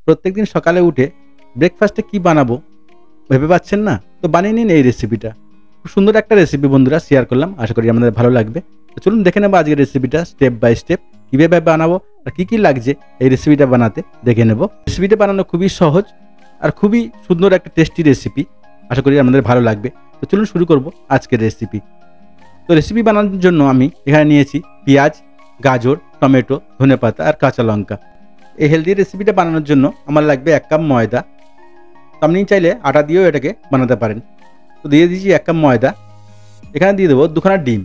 প্রত্যেকদিন সকালে উঠে ব্রেকফাস্টে কি বানাবো ভেবে পাচ্ছেন না? তো বানিয়ে নিন এই রেসিপিটা। খুব সুন্দর একটা রেসিপি বন্ধুরা শেয়ার করলাম, আশা করি আপনাদের ভালো লাগবে। তো চলুন দেখে নেবো আজকের রেসিপিটা স্টেপ বাই স্টেপ, কীভাবে বানাবো আর কী লাগছে এই রেসিপিটা বানাতে দেখে নেব। রেসিপিটা বানানো খুবই সহজ আর খুবই সুন্দর একটা টেস্টি রেসিপি, আশা করি আপনাদের ভালো লাগবে। তো চলুন শুরু করব আজকের রেসিপি। তো রেসিপি বানানোর জন্য আমি এখানে নিয়েছি পেঁয়াজ, গাজর, টমেটো, ধনেপাতা আর কাঁচা লঙ্কা। এই হেলদি রেসিপিটা বানানোর জন্য আমার লাগবে 1 কাপ ময়দা। তো আপনি চাইলে আটা দিয়েও এটাকে বানাতে পারেন। তো দিয়ে দিয়েছি 1 কাপ ময়দা। এখানে দিয়ে দেবো 2খানা ডিম।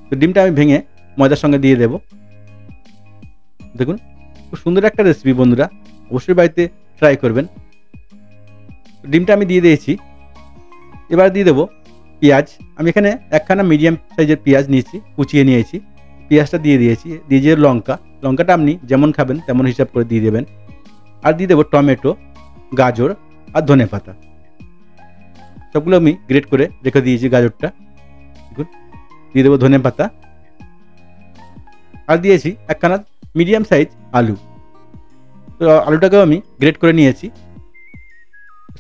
তো ডিমটা আমি ভেঙে ময়দার সঙ্গে দিয়ে দেবো। দেখুন খুব সুন্দর একটা রেসিপি বন্ধুরা, অবশ্যই বাড়িতে ট্রাই করবেন। ডিমটা আমি দিয়ে দিয়েছি। এবার দিয়ে দেবো পেঁয়াজ। আমি এখানে 1খানা মিডিয়াম সাইজের পেঁয়াজ নিয়েছি, কুচিয়ে নিয়েছি। পেঁয়াজটা দিয়ে দিয়েছি। দিয়ে লঙ্কা, লঙ্কাটা আপনি যেমন খাবেন তেমন হিসাব করে দিয়ে দেবেন। আর দিয়ে দেবো টমেটো, গাজর আর ধনেপাতা। সবগুলো আমি গ্রেট করে রেখে দিয়েছি। গাজরটা দেখুন, দিয়ে দেবো ধনেপাতা। আর দিয়েছি 1খানা মিডিয়াম সাইজ আলু। তো আলুটাকেও আমি গ্রেট করে নিয়েছি।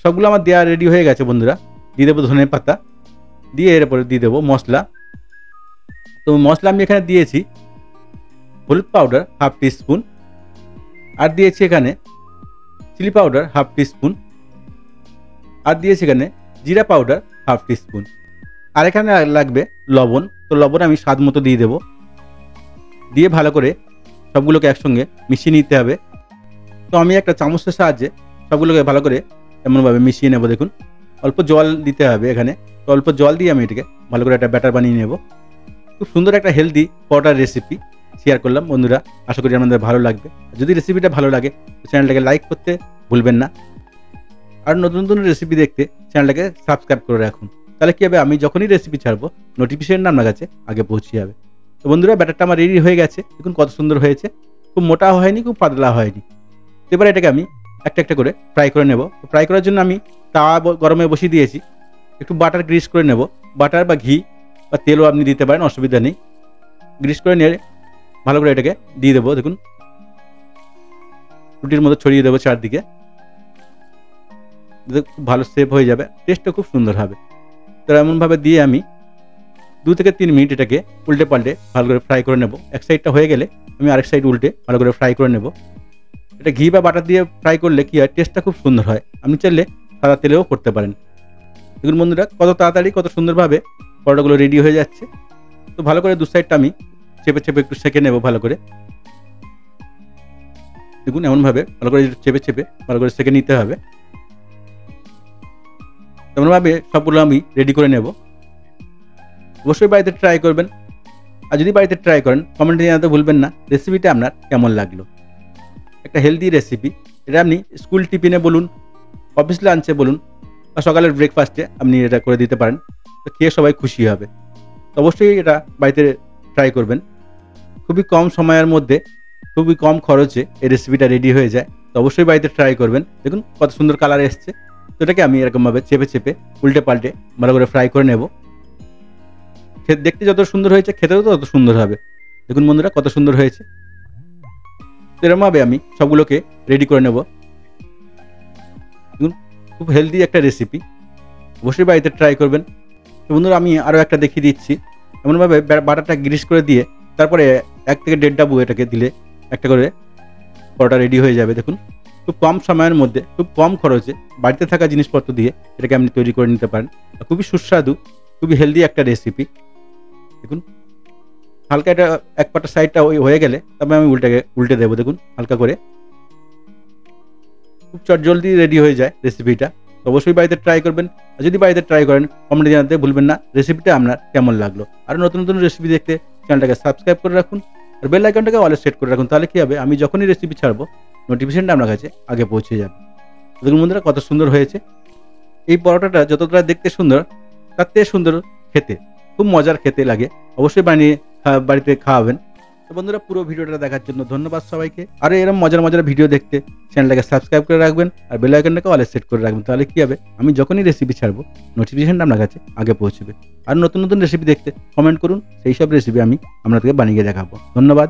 সবগুলো আমার দেওয়া রেডি হয়ে গেছে বন্ধুরা। দিয়ে দেবো ধনেপাতা, দিয়ে এরপরে দিয়ে দেবো মশলা। তো মশলা আমি এখানে দিয়েছি হলুদ পাউডার 1/2 টিস্পুন, আর দিয়েছি এখানে চিলি পাউডার 1/2 টিস্পুন, আর দিয়েছি এখানে জিরা পাউডার 1/2 টিস্পুন। আর এখানে লাগবে লবণ। তো লবণ আমি স্বাদ মতো দিয়ে দেবো। দিয়ে ভালো করে সবগুলোকে একসঙ্গে মিশিয়ে নিতে হবে। তো আমি একটা চামচের সাহায্যে সবগুলোকে ভালো করে এমনভাবে মিশিয়ে নেব। দেখুন অল্প জল দিতে হবে এখানে। তো অল্প জল দিয়ে আমি এটাকে ভালো করে একটা ব্যাটার বানিয়ে নেব। খুব সুন্দর একটা হেলদি পরোটার রেসিপি শেয়ার করলাম বন্ধুরা, আশা করি আপনাদের ভালো লাগবে। যদি রেসিপিটা ভালো লাগে তো চ্যানেলটাকে লাইক করতে ভুলবেন না। আর নতুন নতুন রেসিপি দেখতে চ্যানেলটাকে সাবস্ক্রাইব করে রাখুন। তাহলে কী হবে, আমি যখনই রেসিপি ছাড়বো নোটিফিকেশনটা আপনার কাছে আগে পৌঁছে যাবে। তো বন্ধুরা ব্যাটারটা আমার রেডি হয়ে গেছে। দেখুন কত সুন্দর হয়েছে, খুব মোটা হয়নি, খুব পাতলা হয়নি। এবার এটাকে আমি একটা একটা করে ফ্রাই করে নেব। ফ্রাই করার জন্য আমি তাওয়া গরমে বসিয়ে দিয়েছি। একটু বাটার গ্রিস করে নেব। বাটার বা ঘি বা তেলও আপনি দিতে পারেন, অসুবিধা নেই। গ্রিস করে নিয়ে ভালো করে এটাকে দিয়ে দেবো। দেখুন রুটির মতো ছড়িয়ে দেবো চারদিকে। খুব ভালো শেপ হয়ে যাবে, টেস্টটা খুব সুন্দর হবে। তো এমনভাবে দিয়ে আমি 2 থেকে 3 মিনিট এটাকে উল্টে পাল্টে ভালো করে ফ্রাই করে নেব। এক সাইডটা হয়ে গেলে আমি আরেক সাইড উল্টে ভালো করে ফ্রাই করে নেব। এটা ঘি বা বাটার দিয়ে ফ্রাই করলে কী হয়, টেস্টটা খুব সুন্দর হয়। আপনি চাইলে সাদা তেলেও করতে পারেন। দেখুন বন্ধুরা কত তাড়াতাড়ি কত সুন্দরভাবে পরোটাগুলো রেডি হয়ে যাচ্ছে। তো ভালো করে 2 সাইডটা আমি চেপে চেপে একটু সেঁকে নেব ভালো করে। দেখুন এমনভাবে ভালো করে চেপে চেপে ভালো করে সেঁকে নিতে হবে। এমনভাবে সবগুলো আমি রেডি করে নেব। অবশ্যই বাড়িতে ট্রাই করবেন। আর যদি বাড়িতে ট্রাই করেন কমেন্টে জানাতে ভুলবেন না রেসিপিটা আপনার কেমন লাগলো। একটা হেলদি রেসিপি, এটা আপনি স্কুল টিফিনে বলুন, অফিস লাঞ্চে বলুন বা সকালের ব্রেকফাস্টে আপনি এটা করে দিতে পারেন। তো খেয়ে সবাই খুশি হবে। তো অবশ্যই এটা বাড়িতে ট্রাই করবেন। খুবই কম সময়ের মধ্যে খুবই কম খরচে এই রেসিপিটা রেডি হয়ে যায়। তো অবশ্যই বাড়িতে ট্রাই করবেন। দেখুন কত সুন্দর কালার এসছে। তো এটাকে আমি এরকমভাবে চেপে চেপে উল্টে পাল্টে ভালো করে ফ্রাই করে নেব। দেখতে যত সুন্দর হয়েছে খেতেও তো তত সুন্দর হবে। দেখুন বন্ধুরা কত সুন্দর হয়েছে। তো এরকমভাবে আমি সবগুলোকে রেডি করে নেব। দেখুন খুব হেলদি একটা রেসিপি, অবশ্যই বাড়িতে ট্রাই করবেন। তো বন্ধুরা আমি আরও একটা দেখিয়ে দিচ্ছি। এমনভাবে বাটারটা গ্রিস করে দিয়ে তারপরে 1 থেকে 1.5 ডাবু এটাকে দিলে একটা করে পরোটা রেডি হয়ে যাবে। দেখুন খুব কম সময়ের মধ্যে খুব কম খরচে বাড়িতে থাকা জিনিসপত্র দিয়ে এটাকে আপনি তৈরি করে নিতে পারেন। খুবই সুস্বাদু, খুবই হেলদি একটা রেসিপি। দেখুন হালকা এটা এক পাটা সাইডটা হয়ে গেলে তবে আমি উল্টে দেবো। দেখুন হালকা করে, খুব চটজলদি রেডি হয়ে যায় রেসিপিটা। তো অবশ্যই বাড়িতে ট্রাই করবেন। আর যদি বাড়িতে ট্রাই করেন কমেন্টে জানাতে ভুলবেন না রেসিপিটা আপনার কেমন লাগলো। আর নতুন নতুন রেসিপি দেখতে চ্যানেলটাকে সাবস্ক্রাইব করে রাখুন আর বেল আইকনটাকে অলে সেট করে রাখুন। তাহলে কী হবে, আমি যখনই রেসিপি ছাড়বো নোটিফিকেশনটা আপনার কাছে আগে পৌঁছে যাবে। দেখুন বন্ধুরা কত সুন্দর হয়েছে। এই পরোটাটা যতটা দেখতে সুন্দর তার থেকে সুন্দর খেতে, খুব মজার খেতে লাগে। অবশ্যই বানিয়ে বাড়িতে খাওয়াবেন। তো বন্ধুরা পুরো ভিডিওটা দেখার জন্য ধন্যবাদ সবাইকে। আর এরকম মজার মজার ভিডিও দেখতে চ্যানেলটাকে সাবস্ক্রাইব করে রাখবেন আর বেল আইকনটাকে অলে সেট করে রাখবেন। তাহলে কী হবে, আমি যখনই রেসিপি ছাড়বো নোটিফিকেশনটা আপনার কাছে আগে পৌঁছবে। আর নতুন নতুন রেসিপি দেখতে কমেন্ট করুন, সেই সব রেসিপি আমি আপনাদেরকে বানিয়ে দেখাবো। ধন্যবাদ।